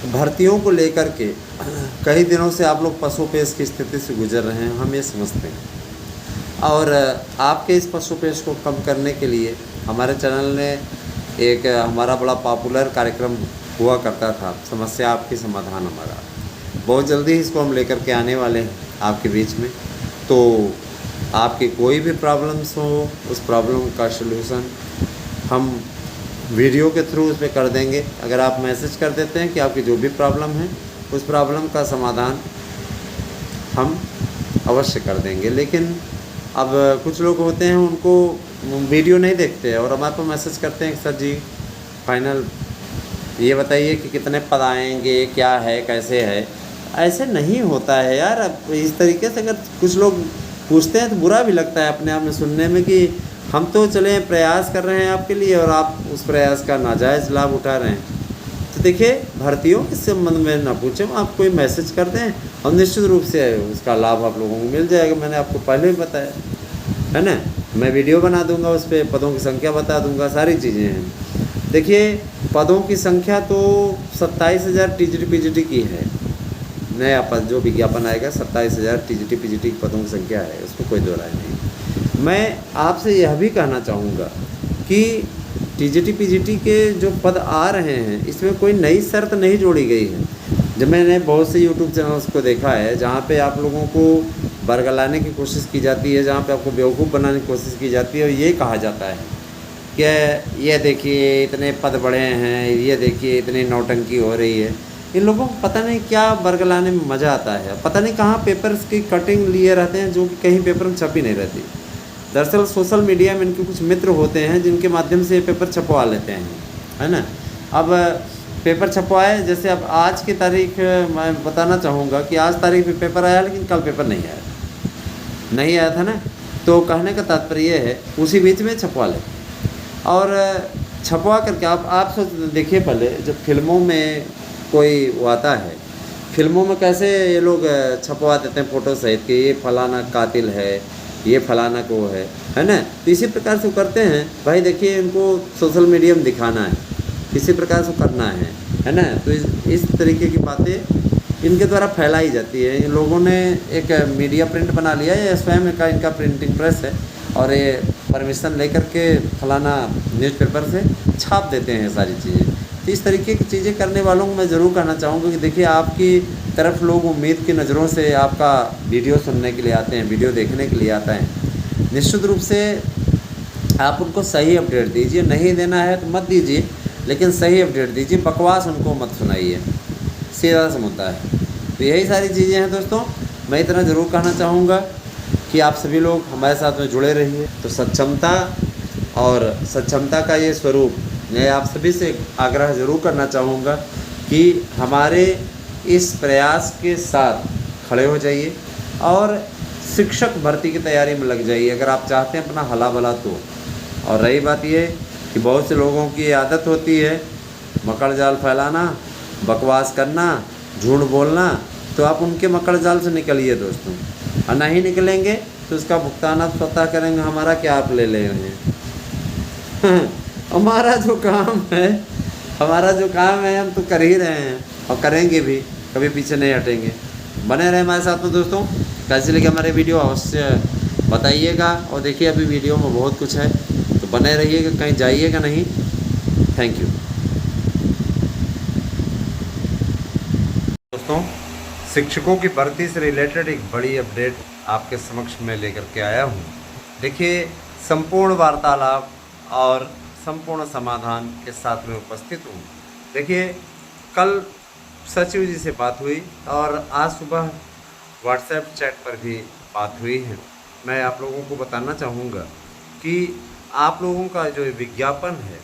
भर्तियों को लेकर के कई दिनों से आप लोग पशुपेश की स्थिति से गुजर रहे हैं, हम ये समझते हैं। और आपके इस पशुपेश को कम करने के लिए हमारे चैनल ने एक हमारा बड़ा पॉपुलर कार्यक्रम हुआ करता था, समस्या आपकी समाधान हमारा। बहुत जल्दी इसको हम लेकर के आने वाले हैं आपके बीच में। तो आपकी कोई भी प्रॉब्लम्स हो, उस प्रॉब्लम का सलूशन हम वीडियो के थ्रू उस पर कर देंगे। अगर आप मैसेज कर देते हैं कि आपकी जो भी प्रॉब्लम है, उस प्रॉब्लम का समाधान हम अवश्य कर देंगे। लेकिन अब कुछ लोग होते हैं, उनको वीडियो नहीं देखते और हमारे पास मैसेज करते हैं कि सर जी फाइनल ये बताइए कि कितने पद आएंगे, क्या है, कैसे है। ऐसे नहीं होता है यार। अब इस तरीके से अगर कुछ लोग पूछते हैं तो बुरा भी लगता है अपने आप में सुनने में कि हम तो चले प्रयास कर रहे हैं आपके लिए और आप उस प्रयास का नाजायज़ लाभ उठा रहे हैं। तो देखिए, भर्तियों के संबंध में ना पूछें, आप कोई मैसेज कर दें और निश्चित रूप से उसका लाभ आप लोगों को मिल जाएगा। मैंने आपको पहले भी बताया है ना, मैं वीडियो बना दूंगा, उस पर पदों की संख्या बता दूंगा, सारी चीज़ें हैं। देखिए, पदों की संख्या तो 27,000 टीजीटी पीजीटी की है। नया पद जो विज्ञापन आएगा 27,000 टीजीटी पीजीटी की पदों की संख्या है, उसको कोई दो राय नहीं। मैं आपसे यह भी कहना चाहूँगा कि टीजीटी पीजीटी के जो पद आ रहे हैं, इसमें कोई नई शर्त नहीं जोड़ी गई है। जब मैंने बहुत से यूट्यूब चैनल्स को देखा है जहाँ पे आप लोगों को बरगलाने की कोशिश की जाती है, जहाँ पे आपको बेवकूफ़ बनाने की कोशिश की जाती है और ये कहा जाता है कि ये देखिए इतने पद बढ़े हैं, ये देखिए इतनी नौटंकी हो रही है। इन लोगों को पता नहीं क्या बरगलाने में मज़ा आता है, पता नहीं कहाँ पेपर्स की कटिंग लिए रहते हैं जो कि कहीं पेपर में छपी नहीं रहती। दरअसल सोशल मीडिया में इनके कुछ मित्र होते हैं जिनके माध्यम से ये पेपर छपवा लेते हैं, है ना। अब पेपर छपवाए, जैसे अब आज की तारीख मैं बताना चाहूँगा कि आज तारीख में पेपर आया लेकिन कल पेपर नहीं आया था ना। तो कहने का तात्पर्य ये है उसी बीच में छपवा ले और छपवा करके आप सोच देखिए, पहले जब फिल्मों में कोई वो आता है, फिल्मों में कैसे ये लोग छपवा देते हैं फ़ोटो सहित कि ये फलाना कातिल है, ये फलाना को है ना। तो इसी प्रकार से वो करते हैं भाई। देखिए, इनको सोशल मीडिया में दिखाना है, इसी प्रकार से करना है ना। तो इस तरीके की बातें इनके द्वारा फैलाई जाती है। इन लोगों ने एक मीडिया प्रिंट बना लिया है, स्वयं का इनका प्रिंटिंग प्रेस है और ये परमिशन लेकर के फलाना न्यूज़पेपर से छाप देते हैं सारी चीज़ें। तो इस तरीके की चीज़ें करने वालों को मैं ज़रूर कहना चाहूँगा कि देखिए, आपकी तरफ लोग उम्मीद की नज़रों से आपका वीडियो सुनने के लिए आते हैं, वीडियो देखने के लिए आता है। निश्चित रूप से आप उनको सही अपडेट दीजिए, नहीं देना है तो मत दीजिए, लेकिन सही अपडेट दीजिए, बकवास उनको मत सुनाइए, सीधा सा मुद्दा है। तो यही सारी चीज़ें हैं दोस्तों। मैं इतना ज़रूर कहना चाहूँगा कि आप सभी लोग हमारे साथ में जुड़े रहिए। तो सक्षमता और सक्षमता का ये स्वरूप, मैं आप सभी से आग्रह ज़रूर करना चाहूँगा कि हमारे इस प्रयास के साथ खड़े हो जाइए और शिक्षक भर्ती की तैयारी में लग जाइए अगर आप चाहते हैं अपना हला भला तो। और रही बात ये कि बहुत से लोगों की आदत होती है मकड़ जाल फैलाना, बकवास करना, झूठ बोलना, तो आप उनके मकड़ जाल से निकलिए दोस्तों। और नहीं निकलेंगे तो उसका भुगतान आप स्वतः करेंगे, हमारा क्या आप ले ले रहे हैं। हमारा जो काम है हम तो कर ही रहे हैं और करेंगे भी, कभी पीछे नहीं हटेंगे। बने रहे हमारे साथ में दोस्तों। कैसे लगे हमारे वीडियो अवश्य बताइएगा और देखिए, अभी वीडियो में बहुत कुछ है, तो बने रहिएगा, कहीं जाइएगा नहीं। थैंक यू दोस्तों। शिक्षकों की भर्ती से रिलेटेड एक बड़ी अपडेट आपके समक्ष में लेकर के आया हूँ। देखिए, संपूर्ण वार्तालाप और संपूर्ण समाधान के साथ में उपस्थित हूँ। देखिए, कल सचिव जी से बात हुई और आज सुबह व्हाट्सएप चैट पर भी बात हुई है। मैं आप लोगों को बताना चाहूँगा कि आप लोगों का जो विज्ञापन है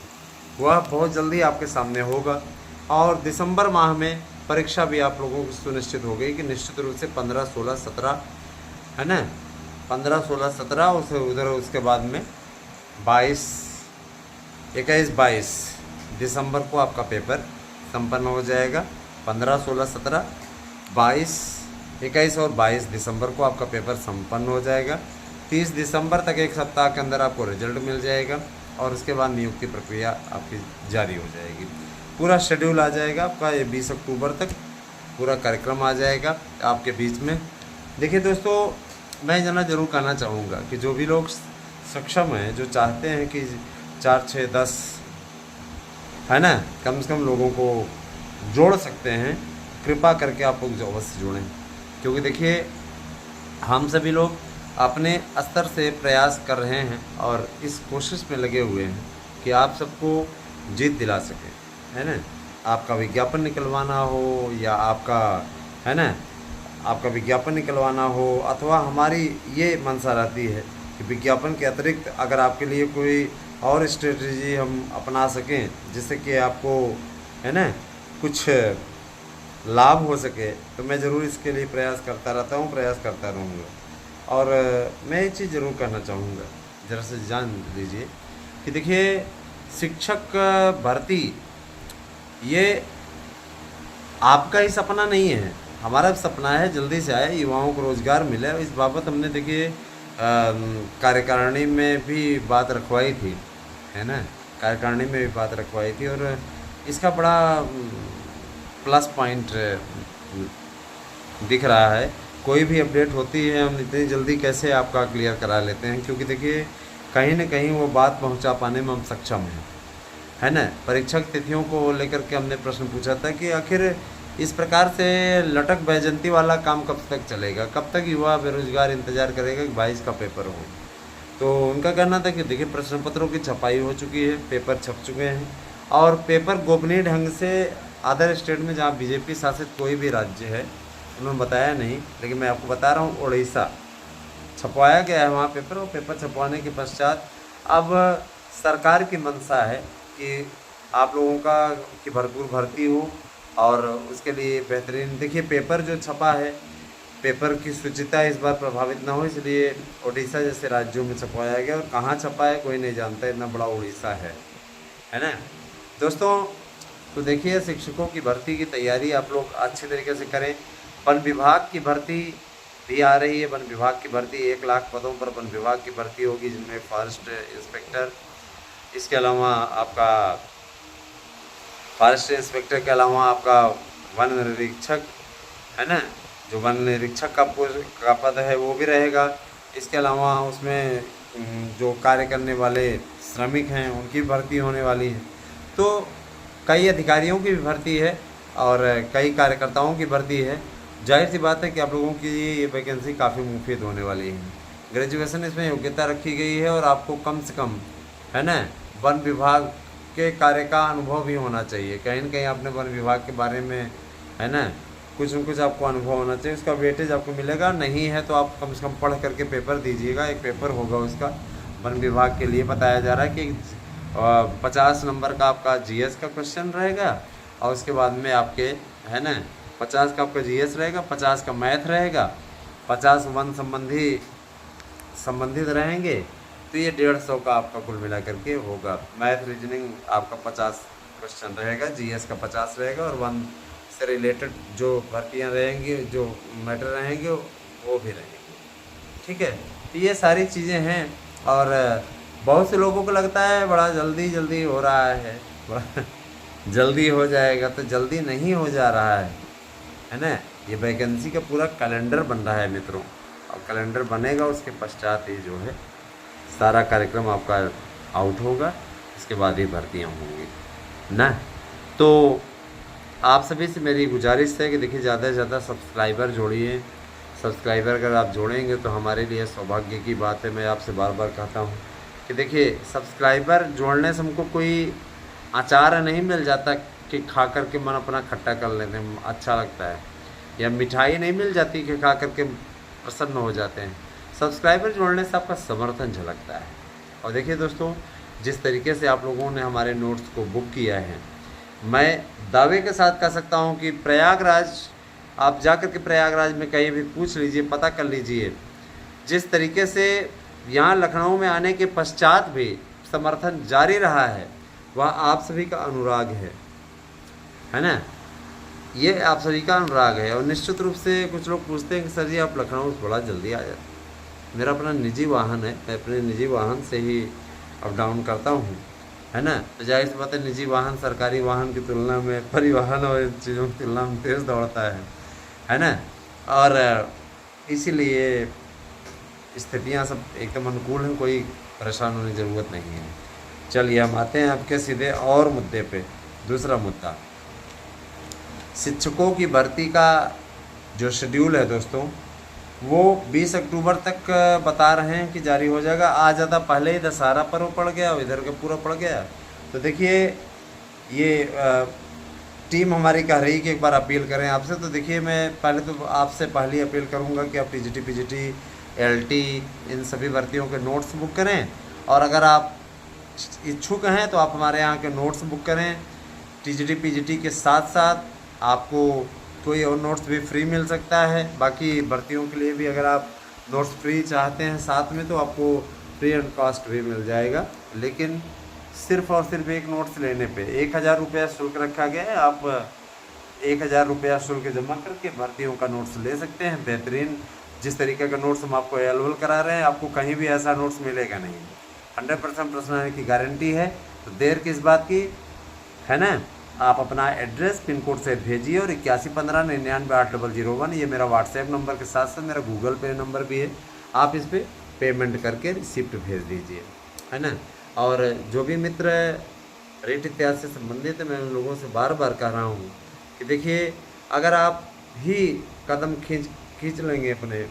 वह बहुत जल्दी आपके सामने होगा और दिसंबर माह में परीक्षा भी आप लोगों को सुनिश्चित हो गई कि निश्चित रूप से 15, 16, 17 है ना, 15, 16, 17 उधर उसके बाद में 22, 21, 22 दिसंबर को आपका पेपर संपन्न हो जाएगा। 15, 16, 17, 22, 21 और 22 दिसंबर को आपका पेपर संपन्न हो जाएगा। 30 दिसंबर तक एक सप्ताह के अंदर आपको रिजल्ट मिल जाएगा और उसके बाद नियुक्ति प्रक्रिया आपकी जारी हो जाएगी। पूरा शेड्यूल आ जाएगा आपका, ये 20 अक्टूबर तक पूरा कार्यक्रम आ जाएगा आपके बीच में। देखिए दोस्तों, मैं जना ज़रूर कहना चाहूँगा कि जो भी लोग सक्षम हैं, जो चाहते हैं कि 4, 6, 10 है ना कम से कम लोगों को जोड़ सकते हैं, कृपा करके आप लोग अवश्य जोड़ें। क्योंकि देखिए, हम सभी लोग अपने स्तर से प्रयास कर रहे हैं और इस कोशिश में लगे हुए हैं कि आप सबको जीत दिला सकें, है ना। आपका विज्ञापन निकलवाना हो या आपका, है ना, आपका विज्ञापन निकलवाना हो, अथवा हमारी ये मंशा रहती है कि विज्ञापन के अतिरिक्त अगर आपके लिए कोई और स्ट्रेटजी हम अपना सकें जिससे कि आपको, है ना, कुछ लाभ हो सके, तो मैं ज़रूर इसके लिए प्रयास करता रहता हूँ, प्रयास करता रहूँगा। और मैं ये चीज़ ज़रूर करना चाहूँगा, ज़रा से जान लीजिए कि देखिए, शिक्षक भर्ती ये आपका ही सपना नहीं है, हमारा सपना है जल्दी से आए, युवाओं को रोज़गार मिले। इस बाबत हमने देखिए कार्यकारिणी में भी बात रखवाई थी, है ना, कार्यकारिणी में भी बात रखवाई थी। और इसका बड़ा प्लस पॉइंट दिख रहा है। कोई भी अपडेट होती है हम इतनी जल्दी कैसे आपका क्लियर करा लेते हैं, क्योंकि देखिए कहीं ना कहीं वो बात पहुंचा पाने में हम सक्षम हैं, है ना। परीक्षक तिथियों को लेकर के हमने प्रश्न पूछा था कि आखिर इस प्रकार से लटक बैजंती वाला काम कब तक चलेगा, कब तक युवा बेरोजगार इंतज़ार करेगा कि 22 का पेपर हो। तो उनका कहना था कि देखिए, प्रश्न पत्रों की छपाई हो चुकी है, पेपर छप चुके हैं और पेपर गोपनीय ढंग से अदर स्टेट में, जहाँ बीजेपी शासित कोई भी राज्य है, उन्होंने बताया नहीं, लेकिन मैं आपको बता रहा हूँ, उड़ीसा छपवाया गया है वहाँ पेपर। और पेपर छपवाने के पश्चात अब सरकार की मंशा है कि आप लोगों का की भरपूर भर्ती हो और उसके लिए बेहतरीन, देखिए पेपर जो छपा है, पेपर की शुचिता इस बार प्रभावित ना हो, इसलिए उड़ीसा जैसे राज्यों में छपवाया गया। और कहाँ छपा है कोई नहीं जानता, इतना बड़ा उड़ीसा है ना दोस्तों। तो देखिए, शिक्षकों की भर्ती की तैयारी आप लोग अच्छे तरीके से करें। वन विभाग की भर्ती भी आ रही है, वन विभाग की भर्ती 1 लाख पदों पर वन विभाग की भर्ती होगी, जिनमें फॉरेस्ट इंस्पेक्टर, इसके अलावा आपका फॉरेस्ट इंस्पेक्टर के अलावा आपका वन निरीक्षक, है ना, जो वन निरीक्षक का पद है वो भी रहेगा। इसके अलावा उसमें जो कार्य करने वाले श्रमिक हैं उनकी भर्ती होने वाली है। तो कई अधिकारियों की भी भर्ती है और कई कार्यकर्ताओं की भर्ती है। जाहिर सी बात है कि आप लोगों की ये वैकेंसी काफ़ी मुफीद होने वाली है। ग्रेजुएशन इसमें योग्यता रखी गई है और आपको कम से कम, है ना, वन विभाग के कार्य का अनुभव भी होना चाहिए। कहीं ना कहीं आपने वन विभाग के बारे में, है ना, कुछ न कुछ आपको अनुभव होना चाहिए, उसका वेटेज आपको मिलेगा। नहीं है तो आप कम से कम पढ़ करके पेपर दीजिएगा। एक पेपर होगा उसका, वन विभाग के लिए बताया जा रहा है कि 50 नंबर का आपका जीएस का क्वेश्चन रहेगा और उसके बाद में आपके, है ना, 50 का आपका जीएस रहेगा, 50 का मैथ रहेगा, 50 वन संबंधित रहेंगे। तो ये 150 का आपका कुल मिला करके होगा। मैथ रीजनिंग आपका 50 क्वेश्चन रहेगा, जीएस का 50 रहेगा और वन से रिलेटेड जो भर्तियाँ रहेंगी, जो मैटर रहेंगे वो भी रहेंगे। ठीक है, तो ये सारी चीज़ें हैं। और बहुत से लोगों को लगता है बड़ा जल्दी हो रहा है, बड़ा जल्दी हो जाएगा, तो जल्दी नहीं हो जा रहा है ना। ये वैकेंसी का पूरा कैलेंडर बन रहा है मित्रों, और कैलेंडर बनेगा उसके पश्चात ही जो है सारा कार्यक्रम आपका आउट होगा, इसके बाद ही भर्तियाँ होंगी ना। तो आप सभी से मेरी गुजारिश है कि देखिए, ज़्यादा से ज़्यादा सब्सक्राइबर जोड़िए। सब्सक्राइबर अगर आप जोड़ेंगे तो हमारे लिए सौभाग्य की बात है। मैं आपसे बार बार कहता हूँ कि देखिए, सब्सक्राइबर जोड़ने से हमको कोई अचार नहीं मिल जाता कि खा कर के मन अपना खट्टा कर लेते हैं, अच्छा लगता है, या मिठाई नहीं मिल जाती कि खा कर के प्रसन्न हो जाते हैं। सब्सक्राइबर जोड़ने से आपका समर्थन झलकता है। और देखिए दोस्तों, जिस तरीके से आप लोगों ने हमारे नोट्स को बुक किया है, मैं दावे के साथ कह सकता हूं कि प्रयागराज, आप जाकर के प्रयागराज में कहीं भी पूछ लीजिए, पता कर लीजिए, जिस तरीके से यहाँ लखनऊ में आने के पश्चात भी समर्थन जारी रहा है, वह आप सभी का अनुराग है ना। ये आप सभी का अनुराग है। और निश्चित रूप से कुछ लोग पूछते हैं कि सर जी आप लखनऊ से बड़ा जल्दी आ जाते। मेरा अपना निजी वाहन है, मैं अपने निजी वाहन से ही अप डाउन करता हूँ है ना। तो जाहिर सी बात है निजी वाहन सरकारी वाहन की तुलना में, परिवहन और इन चीज़ों की तुलना में तेज़ दौड़ता है ना। और इसीलिए स्थितियाँ सब एकदम अनुकूल हैं, कोई परेशान होने की ज़रूरत नहीं है। चलिए हम आते हैं आपके सीधे और मुद्दे पे। दूसरा मुद्दा, शिक्षकों की भर्ती का जो शेड्यूल है दोस्तों, वो 20 अक्टूबर तक बता रहे हैं कि जारी हो जाएगा। आज ज़्यादा पहले ही दशहरा पर्व पड़ गया और इधर का पूरा पड़ गया। तो देखिए ये टीम हमारी कह रही कि एक बार अपील करें आपसे। तो देखिए मैं पहले तो आपसे पहली अपील करूंगा कि आप टीजीटी, पीजीटी, एलटी इन सभी भर्तियों के नोट्स बुक करें। और अगर आप इच्छुक हैं तो आप हमारे यहाँ के नोट्स बुक करें। टीजीटी, पीजीटी के साथ साथ आपको कोई और नोट्स भी फ्री मिल सकता है। बाकी भर्तियों के लिए भी अगर आप नोट्स फ्री चाहते हैं साथ में, तो आपको फ्री एंड कॉस्ट भी मिल जाएगा। लेकिन सिर्फ़ और सिर्फ एक नोट्स लेने पे 1000 रुपया शुल्क रखा गया है। आप 1000 रुपया शुल्क जमा करके भर्तियों का नोट्स ले सकते हैं। बेहतरीन जिस तरीके का नोट्स हम आपको अवेलेबल करा रहे हैं, आपको कहीं भी ऐसा नोट्स मिलेगा नहीं। 100% पर्सनल की गारंटी है। तो देर किस बात की, है ना। आप अपना एड्रेस पिन कोड से भेजिए और 8115998001 ये मेरा व्हाट्सएप नंबर के साथ साथ मेरा गूगल पे नंबर भी है। आप इस पर पेमेंट करके रिसिप्ट भेज दीजिए, है ना। और जो भी मित्र रेट इत्यादि से संबंधित है, मैं उन लोगों से बार बार कह रहा हूँ कि देखिए अगर आप ही कदम खींच लेंगे अपने,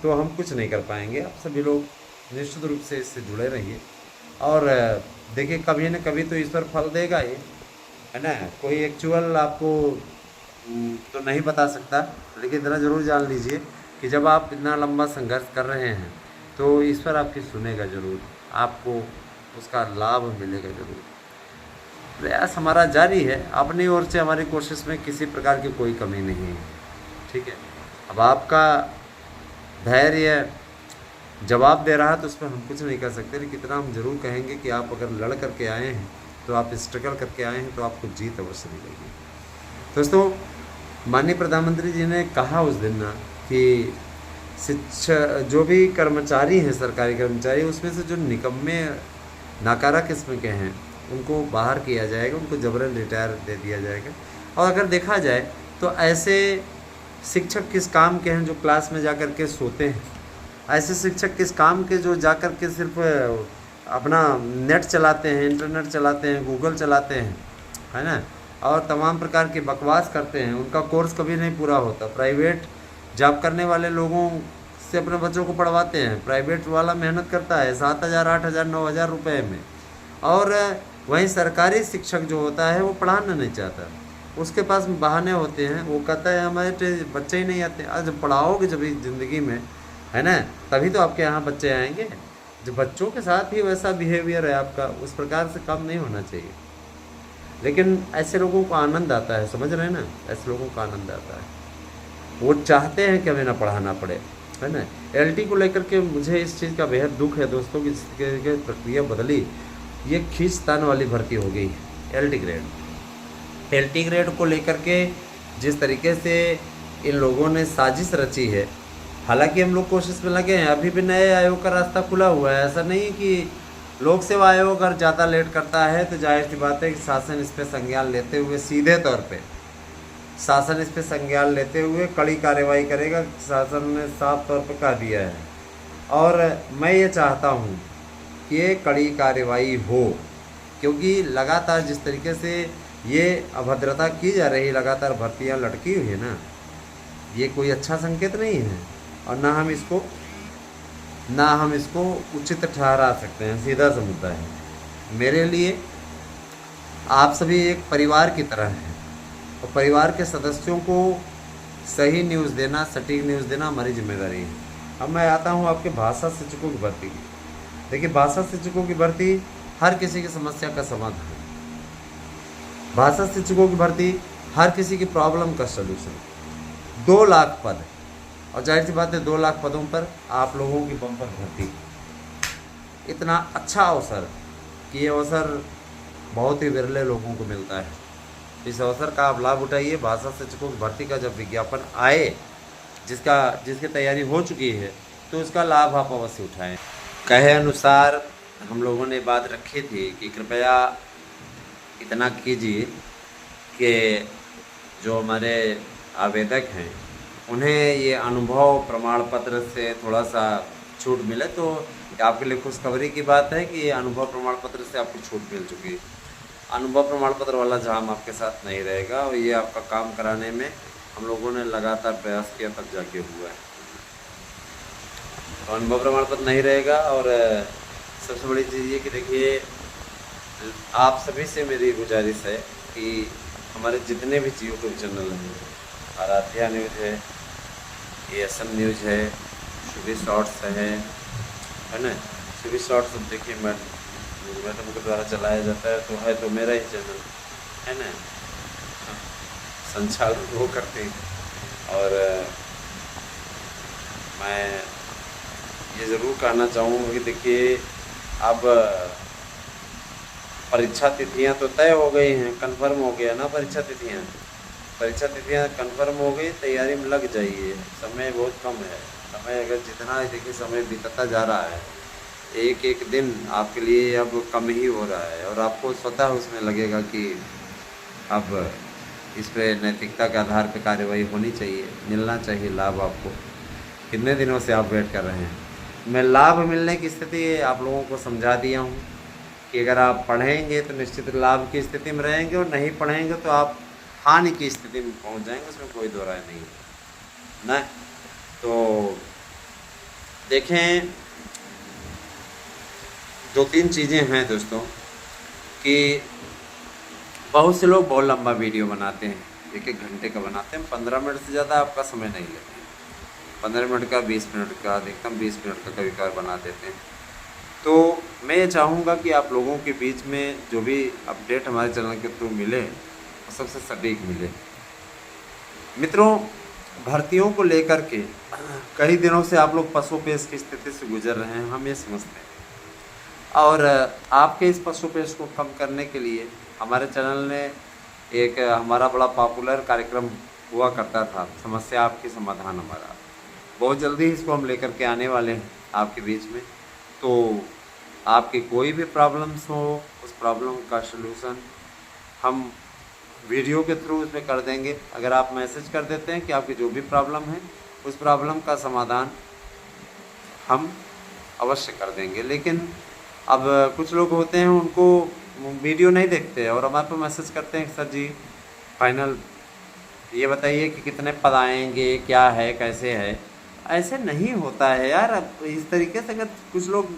तो हम कुछ नहीं कर पाएंगे। आप सभी लोग निश्चित रूप से इससे जुड़े रहिए। और देखिए कभी न कभी तो ईश्वर फल देगा ही, है ना। कोई एक्चुअल आपको तो नहीं बता सकता, लेकिन इतना ज़रूर जान लीजिए कि जब आप इतना लंबा संघर्ष कर रहे हैं तो ईश्वर आपकी सुनेगा ज़रूर, आपको उसका लाभ मिलेगा ज़रूर। प्रयास हमारा जारी है, अपनी ओर से हमारी कोशिश में किसी प्रकार की कोई कमी नहीं है, ठीक है। अब आपका धैर्य जवाब दे रहा है तो उस पर हम कुछ नहीं कर सकते, लेकिन इतना हम ज़रूर कहेंगे कि आप अगर लड़ करके आए हैं, तो आप स्ट्रगल करके आए हैं, तो आपको जीत अवश्य मिलेगी। दोस्तों, माननीय प्रधानमंत्री जी ने कहा उस दिन ना कि शिक्षा जो भी कर्मचारी हैं, सरकारी कर्मचारी, उसमें से जो निकम्मे नाकारा किस्म के हैं उनको बाहर किया जाएगा, उनको जबरन रिटायर दे दिया जाएगा। और अगर देखा जाए तो ऐसे शिक्षक किस काम के हैं जो क्लास में जा कर के सोते हैं? ऐसे शिक्षक किस काम के जो जा कर के सिर्फ अपना नेट चलाते हैं, इंटरनेट चलाते हैं, गूगल चलाते हैं, है ना, और तमाम प्रकार की बकवास करते हैं? उनका कोर्स कभी नहीं पूरा होता। प्राइवेट जॉब करने वाले लोगों से अपने बच्चों को पढ़वाते हैं। प्राइवेट वाला मेहनत करता है 7000, 8000, 9000 रुपये में, और वहीं सरकारी शिक्षक जो होता है वो पढ़ाना नहीं चाहता। उसके पास बहाने होते हैं, वो कहता है हमारे बच्चे ही नहीं आते। आज जब पढ़ाओगे जब ज़िंदगी में, है ना, तभी तो आपके यहाँ बच्चे आएंगे। जो बच्चों के साथ ही वैसा बिहेवियर है आपका, उस प्रकार से काम नहीं होना चाहिए। लेकिन ऐसे लोगों को आनंद आता है, समझ रहे हैं ना, ऐसे लोगों को आनंद आता है। वो चाहते हैं कि हमें ना पढ़ाना पड़े, है ना। एलटी को लेकर के मुझे इस चीज़ का बेहद दुख है दोस्तों, की प्रक्रिया बदली, ये खींचतान वाली भर्ती हो गई है। एलटी ग्रेड को लेकर के जिस तरीके से इन लोगों ने साजिश रची है, हालांकि हम लोग कोशिश में लगे हैं। अभी भी नए आयोग का रास्ता खुला हुआ है। ऐसा नहीं कि लोक सेवा आयोग अगर ज़्यादा लेट करता है तो जाहिर सी बात है कि शासन इस पर संज्ञान लेते हुए, सीधे तौर पे शासन इस पर संज्ञान लेते हुए कड़ी कार्रवाई करेगा। शासन ने साफ तौर पर कह दिया है, और मैं ये चाहता हूँ कि ये कड़ी कार्रवाई हो, क्योंकि लगातार जिस तरीके से ये अभद्रता की जा रही है, लगातार भर्तियाँ लटकी हुई है ना, ये कोई अच्छा संकेत नहीं है। और ना हम इसको उचित ठहरा सकते हैं। सीधा सा मुद्दा है। मेरे लिए आप सभी एक परिवार की तरह हैं, और परिवार के सदस्यों को सही न्यूज़ देना, सटीक न्यूज़ देना हमारी जिम्मेदारी है। अब मैं आता हूँ आपके भाषा शिक्षकों की भर्ती की। देखिए, भाषा शिक्षकों की भर्ती हर किसी की समस्या का समाधान है। भाषा शिक्षकों की भर्ती हर किसी की प्रॉब्लम का सलूशन। 2 लाख पद, और जाहिर सी बात है 2 लाख पदों पर आप लोगों की बम्पर भर्ती। इतना अच्छा अवसर कि ये अवसर बहुत ही विरले लोगों को मिलता है। इस अवसर का आप लाभ उठाइए। भाषा शिक्षकों की भर्ती का जब विज्ञापन आए, जिसकी तैयारी हो चुकी है, तो उसका लाभ आप अवश्य उठाएं। कहे अनुसार हम लोगों ने बात रखी थी कि कृपया इतना कीजिए कि जो हमारे आवेदक हैं उन्हें ये अनुभव प्रमाण पत्र से थोड़ा सा छूट मिले। तो आपके लिए खुशखबरी की बात है कि ये अनुभव प्रमाण पत्र से आपको छूट मिल चुकी है। अनुभव प्रमाण पत्र वाला झाम आपके साथ नहीं रहेगा और ये आपका काम कराने में हम लोगों ने लगातार प्रयास किया तब जाके हुआ है। तो अनुभव प्रमाण पत्र नहीं रहेगा। और सबसे बड़ी चीज़ ये कि देखिए, आप सभी से मेरी गुजारिश है कि हमारे जितने भी यूट्यूब चैनल हैं, आराध्या न्यूज़ है, ASM न्यूज़ है, शुभी शॉर्ट्स है ना। शुभी शॉर्ट्स देखिए मैडम के द्वारा चलाया जाता है तो मेरा ही चैनल है ना, संचालन वो करते हैं। और मैं ये ज़रूर कहना चाहूँगा कि देखिए, अब परीक्षा तिथियां तो तय हो गई हैं, कन्फर्म हो गया ना। परीक्षा तिथियां कन्फर्म हो गई, तैयारी में लग जाइए। समय बहुत कम है। समय अगर जितना देखिए समय बीतता जा रहा है, एक एक दिन आपके लिए अब कम ही हो रहा है और आपको स्वतः उसमें लगेगा कि अब इस पे नैतिकता के आधार पे कार्यवाही होनी चाहिए, मिलना चाहिए लाभ आपको। कितने दिनों से आप वेट कर रहे हैं। मैं लाभ मिलने की स्थिति आप लोगों को समझा दिया हूँ कि अगर आप पढ़ेंगे तो निश्चित लाभ की स्थिति में रहेंगे और नहीं पढ़ेंगे तो आप हानि की स्थिति में पहुँच जाएंगे, उसमें कोई दो राय नहीं है ना। तो देखें, दो तीन चीज़ें हैं दोस्तों कि बहुत से लोग बहुत लंबा वीडियो बनाते हैं, 1-1 घंटे का बनाते हैं। 15 मिनट से ज़्यादा आपका समय नहीं लेते हैं। 15 मिनट का, 20 मिनट का, अधिकतम 20 मिनट का कभी कभार बना देते हैं। तो मैं ये चाहूँगा कि आप लोगों के बीच में जो भी अपडेट हमारे चैनल के थ्रू मिले वो सबसे सटीक मिले। मित्रों, भर्तियों को लेकर के कई दिनों से आप लोग पशुपेश की स्थिति से गुजर रहे हैं, हम ये समझते हैं। और आपके इस पशुपेश को कम करने के लिए हमारे चैनल ने एक हमारा बड़ा पॉपुलर कार्यक्रम हुआ करता था, समस्या आपकी समाधान हमारा। बहुत जल्दी इसको हम लेकर के आने वाले हैं आपके बीच में। तो आपकी कोई भी प्रॉब्लम्स हो, उस प्रॉब्लम का सलूशन हम वीडियो के थ्रू उसमें कर देंगे। अगर आप मैसेज कर देते हैं कि आपकी जो भी प्रॉब्लम है उस प्रॉब्लम का समाधान हम अवश्य कर देंगे। लेकिन अब कुछ लोग होते हैं उनको वीडियो नहीं देखते और हमारे पर मैसेज करते हैं, सर जी फाइनल ये बताइए कि कितने पद आएंगे, क्या है, कैसे है। ऐसे नहीं होता है यार। अब इस तरीके से अगर कुछ लोग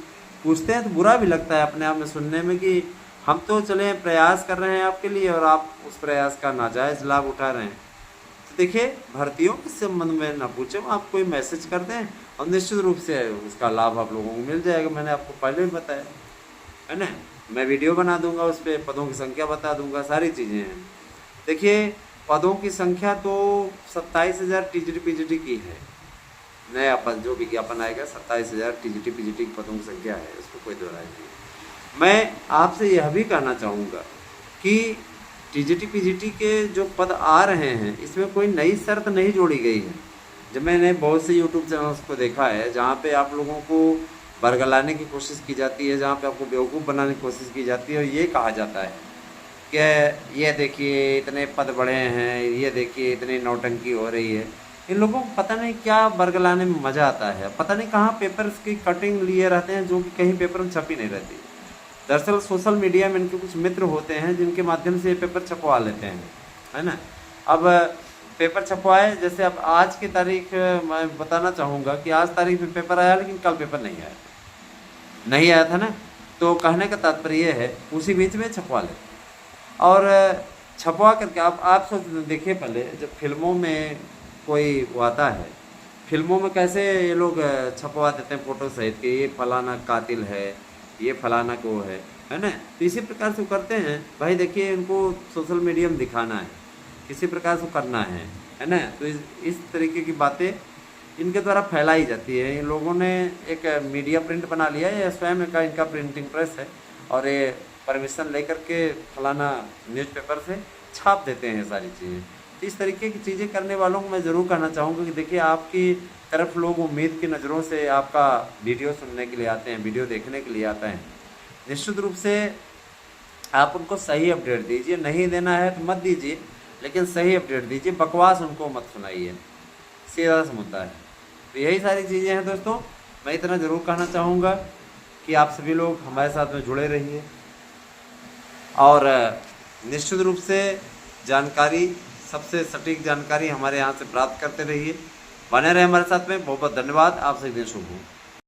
पूछते हैं तो बुरा भी लगता है अपने आप में सुनने में कि हम तो चले प्रयास कर रहे हैं आपके लिए और आप उस प्रयास का नाजायज़ लाभ उठा रहे हैं। तो देखिए, भर्तियों के संबंध में ना पूछें, आप कोई मैसेज कर दें और निश्चित रूप से उसका लाभ आप लोगों को मिल जाएगा। मैंने आपको पहले भी बताया है ना। मैं वीडियो बना दूंगा, उस पर पदों की संख्या बता दूंगा, सारी चीज़ें हैं। देखिए, पदों की संख्या तो 27,000 TGT PGT की है। नया पद जो विज्ञापन आएगा 27,000 TGT PGT की पदों की संख्या है, उसमें कोई दो राय नहीं। मैं आपसे यह भी कहना चाहूँगा कि TGT PGT के जो पद आ रहे हैं इसमें कोई नई शर्त नहीं जोड़ी गई है। जब मैंने बहुत से YouTube चैनल्स को देखा है जहाँ पे आप लोगों को बरगलाने की कोशिश की जाती है, जहाँ पे आपको बेवकूफ़ बनाने की कोशिश की जाती है और ये कहा जाता है कि ये देखिए इतने पद बढ़े हैं, ये देखिए इतनी नौटंकी हो रही है। इन लोगों को पता नहीं क्या बरगलाने में मज़ा आता है। पता नहीं कहाँ पेपर्स की कटिंग लिए रहते हैं जो कि कहीं पेपर में छपी नहीं रहती। दरअसल सोशल मीडिया में इनके कुछ मित्र होते हैं जिनके माध्यम से ये पेपर छपवा लेते हैं, है ना। अब पेपर छपवाए, जैसे अब आज की तारीख मैं बताना चाहूँगा कि आज तारीख में पेपर आया लेकिन कल पेपर नहीं आया था ना। तो कहने का तात्पर्य है उसी बीच में छपवा ले और छपवा करके आप सोच देखिए, पहले जब फिल्मों में कोई वो आता है, फिल्मों में कैसे ये लोग छपवा देते हैं फ़ोटो सहित कि ये फलाना कातिल है, ये फलाना को है ना। तो इसी प्रकार से वो करते हैं भाई। देखिए, इनको सोशल मीडिया में दिखाना है, किसी प्रकार से करना है ना। तो इस तरीके की बातें इनके द्वारा फैलाई जाती है। इन लोगों ने एक मीडिया प्रिंट बना लिया है, स्वयं का इनका प्रिंटिंग प्रेस है और ये परमिशन लेकर के फलाना न्यूज़पेपर से छाप देते हैं सारी चीज़ें। तो इस तरीके की चीज़ें करने वालों को मैं ज़रूर कहना चाहूँगा कि देखिए, आपकी तरफ लोग उम्मीद की नज़रों से आपका वीडियो सुनने के लिए आते हैं, वीडियो देखने के लिए आते हैं। निश्चित रूप से आप उनको सही अपडेट दीजिए, नहीं देना है तो मत दीजिए, लेकिन सही अपडेट दीजिए, बकवास उनको मत सुनाइए, सीधा सा मुद्दा है। तो यही सारी चीज़ें हैं दोस्तों। मैं इतना ज़रूर कहना चाहूँगा कि आप सभी लोग हमारे साथ में जुड़े रहिए और निश्चित रूप से जानकारी, सबसे सटीक जानकारी हमारे यहाँ से प्राप्त करते रहिए। बने रहे हमारे साथ में। बहुत बहुत धन्यवाद। आप सभी दिन शुभ हो।